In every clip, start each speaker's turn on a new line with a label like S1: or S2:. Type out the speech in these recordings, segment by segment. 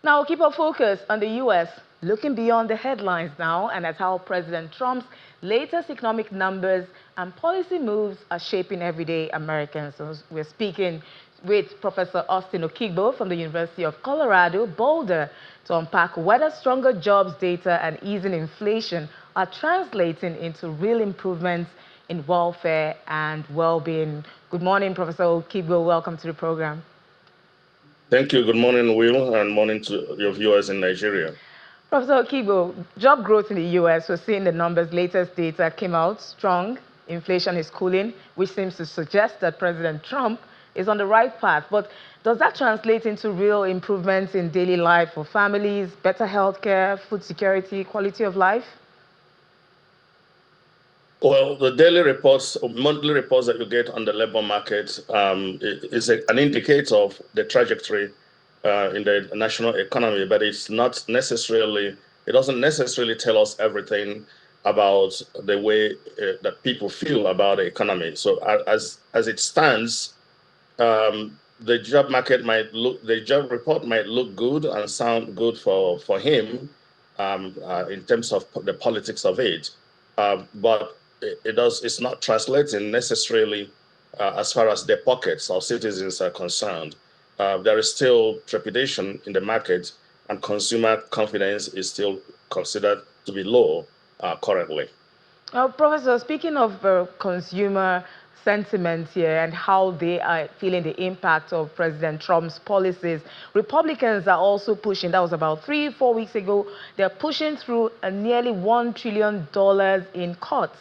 S1: Now, we'll keep our focus on the U.S., looking beyond the headlines now and at how President Trump's latest economic numbers and policy moves are shaping everyday Americans. So we're speaking with Professor Austin Okigbo from the University of Colorado, Boulder, to unpack whether stronger jobs data and easing inflation are translating into real improvements in welfare and well-being. Good morning, Professor Okigbo. Welcome to the program.
S2: Thank you. Good morning, Will, and morning to your viewers in Nigeria.
S1: Professor Okigbo, job growth in the U.S., we're seeing the numbers, latest data came out strong. Inflation is cooling, which seems to suggest that President Trump is on the right path. But does that translate into real improvements in daily life for families, better health care, food security, quality of life?
S2: Well, the daily reports, or monthly reports that you get on the labor market is an indicator of the trajectory in the national economy, but it's not necessarily, it doesn't necessarily tell us everything about the way that people feel about the economy. So as it stands, the job market might look, the job report might look good and sound good for him in terms of the politics of it, but it's not translating necessarily as far as the pockets of citizens are concerned. There is still trepidation in the market, and consumer confidence is still considered to be low currently.
S1: Professor, speaking of consumer sentiment here and how they are feeling the impact of President Trump's policies, Republicans are also pushing, that was about 3-4 weeks ago, they're pushing through a nearly $1 trillion in cuts.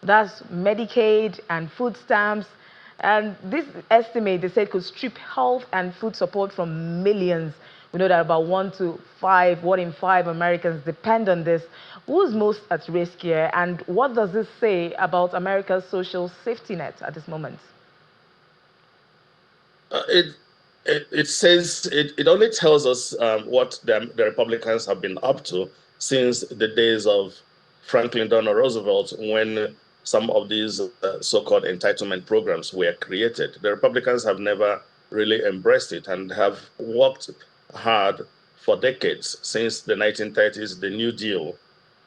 S1: That's Medicaid and food stamps. And this estimate, they said, could strip health and food support from millions. We know that about 1 in 5 Americans depend on this. Who's most at risk here, and what does this say about America's social safety net at this moment?
S2: It says it only tells us what the Republicans have been up to since the days of Franklin Delano Roosevelt, when some of these so-called entitlement programs were created. The Republicans have never really embraced it and have worked hard for decades since the 1930s, the New Deal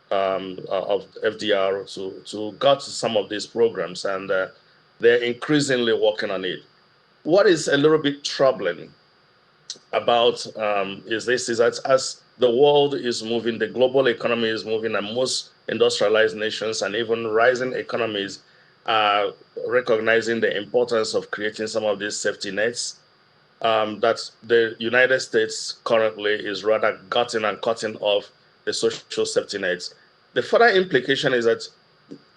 S2: of FDR to gut some of these programs, and they're increasingly working on it. What is a little bit troubling about is that as the world is moving, the global economy is moving, and most industrialized nations and even rising economies are recognizing the importance of creating some of these safety nets, that the United States currently is rather gutting and cutting off the social safety nets. The further implication is that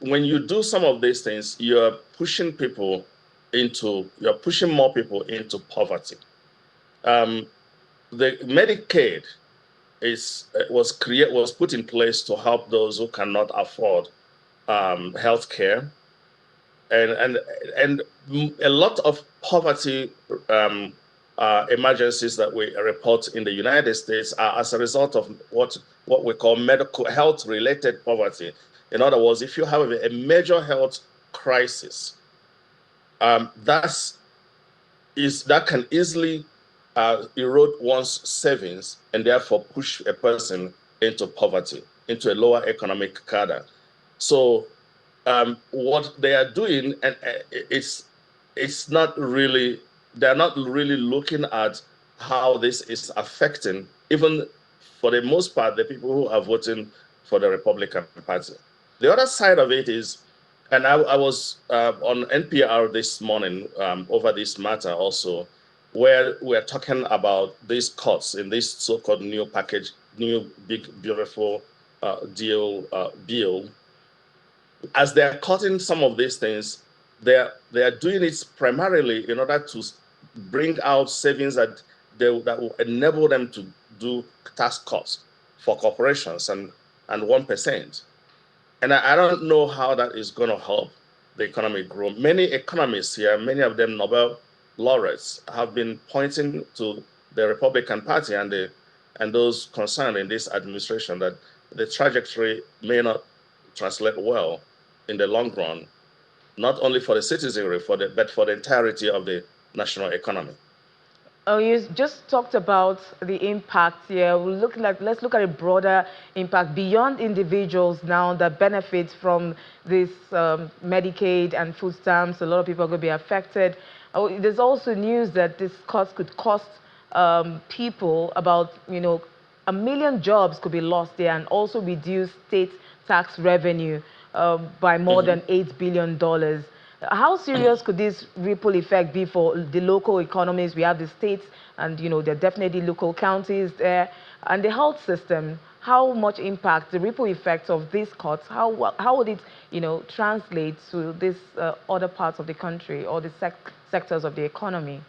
S2: when you do some of these things, you're pushing more people into poverty. The Medicaid was put in place to help those who cannot afford health care, and a lot of poverty emergencies that we report in the United States are as a result of what we call medical health related poverty. In other words, if you have a major health crisis, that can easily erode one's savings and therefore push a person into poverty, into a lower economic cadre. So what they are doing, and it's not really, they're not really looking at how this is affecting, even for the most part, the people who are voting for the Republican Party. The other side of it is, and I was on NPR this morning over this matter also, where we're talking about these cuts in this so-called new package, new big beautiful deal bill. As they're cutting some of these things, they are doing it primarily in order to bring out savings that will enable them to do tax cuts for corporations and 1%. And I don't know how that is going to help the economy grow. Many economists here, many of them Nobel laureates, have been pointing to the Republican Party and those concerned in this administration that the trajectory may not translate well in the long run, not only for the citizenry, but for the entirety of the national economy.
S1: Oh, you just talked about the impact here. Let's look at a broader impact beyond individuals now that benefit from this Medicaid and food stamps. A lot of people are going to be affected. Oh, there's also news that this cost could cost people about, 1 million jobs could be lost there and also reduce state tax revenue by more than $8 billion. How serious could this ripple effect be for the local economies? We have the states, and there are definitely local counties there, and the health system. How much impact the ripple effects of these cuts? How would it translate to this other parts of the country or the sectors of the economy?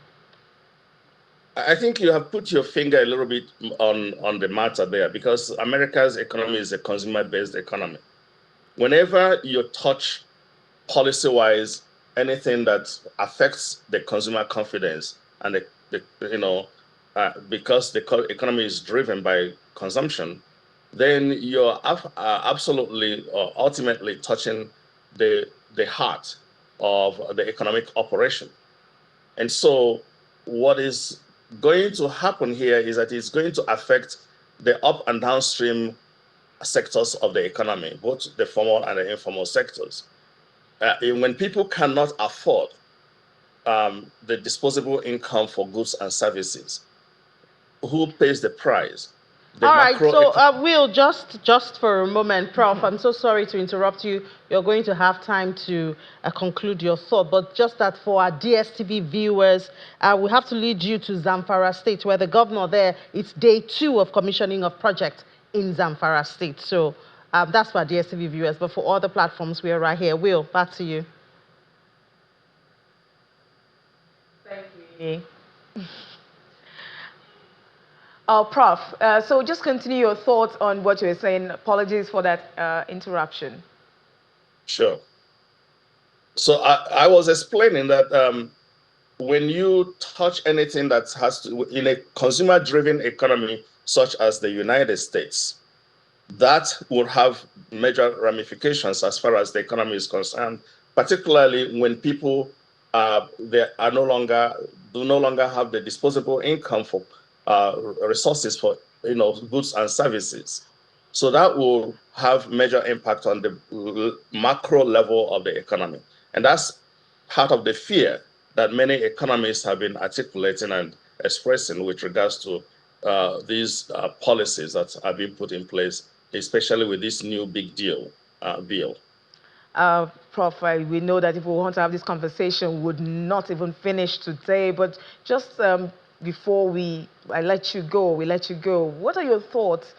S2: I think you have put your finger a little bit on the matter there, because America's economy is a consumer-based economy. Whenever you touch policy-wise anything that affects the consumer confidence and because the economy is driven by consumption, then you're absolutely ultimately touching the heart of the economic operation. And so what is going to happen here is that it's going to affect the up and downstream sectors of the economy, both the formal and the informal sectors. When people cannot afford the disposable income for goods and services, who pays the price?
S3: All right, so Will, just for a moment, Prof, I'm so sorry to interrupt you. You're going to have time to conclude your thought, but just that for our DSTV viewers, we have to lead you to Zamfara State, where the governor there, it's day 2 of commissioning of project in Zamfara State. So that's for our DSTV viewers, but for other platforms, we're right here. Will, back to you.
S1: Thank you. Prof, so just continue your thoughts on what you were saying. Apologies for that interruption.
S2: Sure. So I was explaining that when you touch anything that has to, in a consumer-driven economy such as the United States, that would have major ramifications as far as the economy is concerned, particularly when people do no longer have the disposable income for resources for goods and services. So that will have major impact on the macro level of the economy, and that's part of the fear that many economists have been articulating and expressing with regards to these policies that are being put in place, especially with this new big deal bill.
S1: Prof, we know that if we want to have this conversation, we would not even finish today. But just before I let you go, what are your thoughts?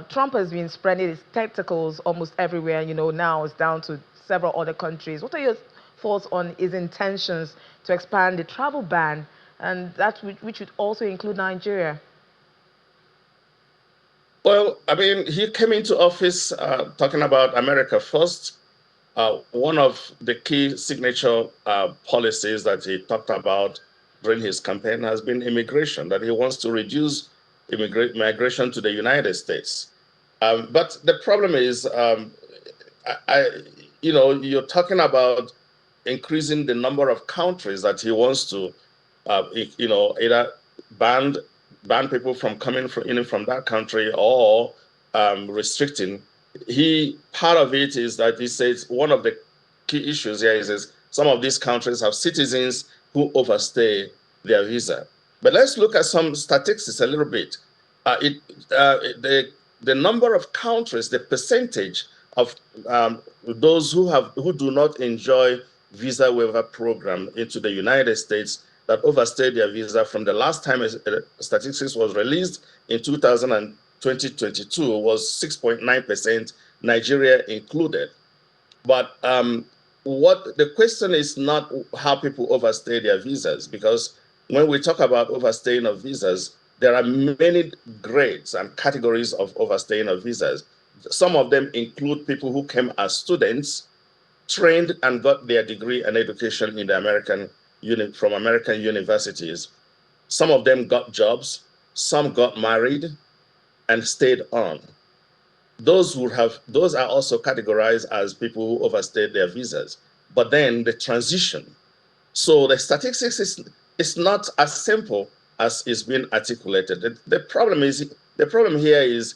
S1: Trump has been spreading his tentacles almost everywhere. Now it's down to several other countries. What are your thoughts on his intentions to expand the travel ban, and that which would also include Nigeria?
S2: Well, I mean, he came into office talking about America first. One of the key signature policies that he talked about during his campaign has been immigration, that he wants to reduce migration to the United States. But the problem is, you're talking about increasing the number of countries that he wants to, either ban people from coming in from that country or restricting. Part of it is that he says one of the key issues here is some of these countries have citizens who overstay their visa. But let's look at some statistics a little bit. The number of countries, the percentage of those who do not enjoy visa waiver program into the United States that overstayed their visa from the last time statistics was released in 2022 was 6.9%, Nigeria included. But what the question is not how people overstay their visas, because when we talk about overstaying of visas, there are many grades and categories of overstaying of visas. Some of them include people who came as students, trained and got their degree and education in the from American universities. Some of them got jobs, some got married and stayed on. Those are also categorized as people who overstayed their visas. But then the transition. So the statistics is not as simple as is being articulated. The problem here is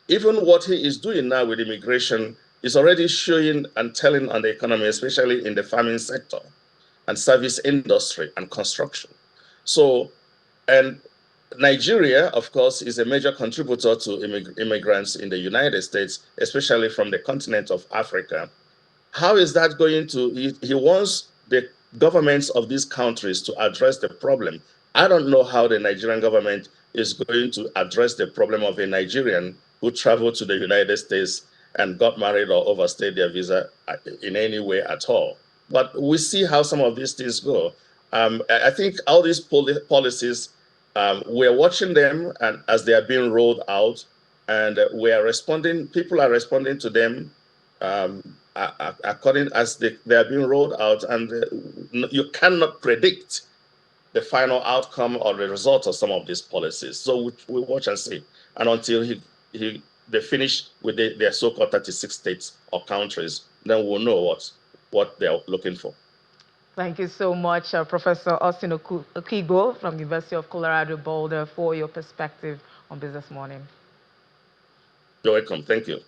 S2: even what he is doing now with immigration is already showing and telling on the economy, especially in the farming sector and service industry and construction. So, and Nigeria, of course, is a major contributor to immigrants in the United States, especially from the continent of Africa. How is that going to, he wants the governments of these countries to address the problem. I don't know how the Nigerian government is going to address the problem of a Nigerian who traveled to the United States and got married or overstayed their visa in any way at all. But we see how some of these things go. I think all these policies, we're watching them and as they are being rolled out, and we are responding, people are responding to them according as they are being rolled out, and you cannot predict the final outcome or the result of some of these policies. So we watch and see, and until they finish with their so-called 36 states or countries, then we'll know what they're looking for.
S1: Thank you so much, Professor Austin Okigbo from University of Colorado Boulder, for your perspective on Business Morning.
S2: You're welcome. Thank you.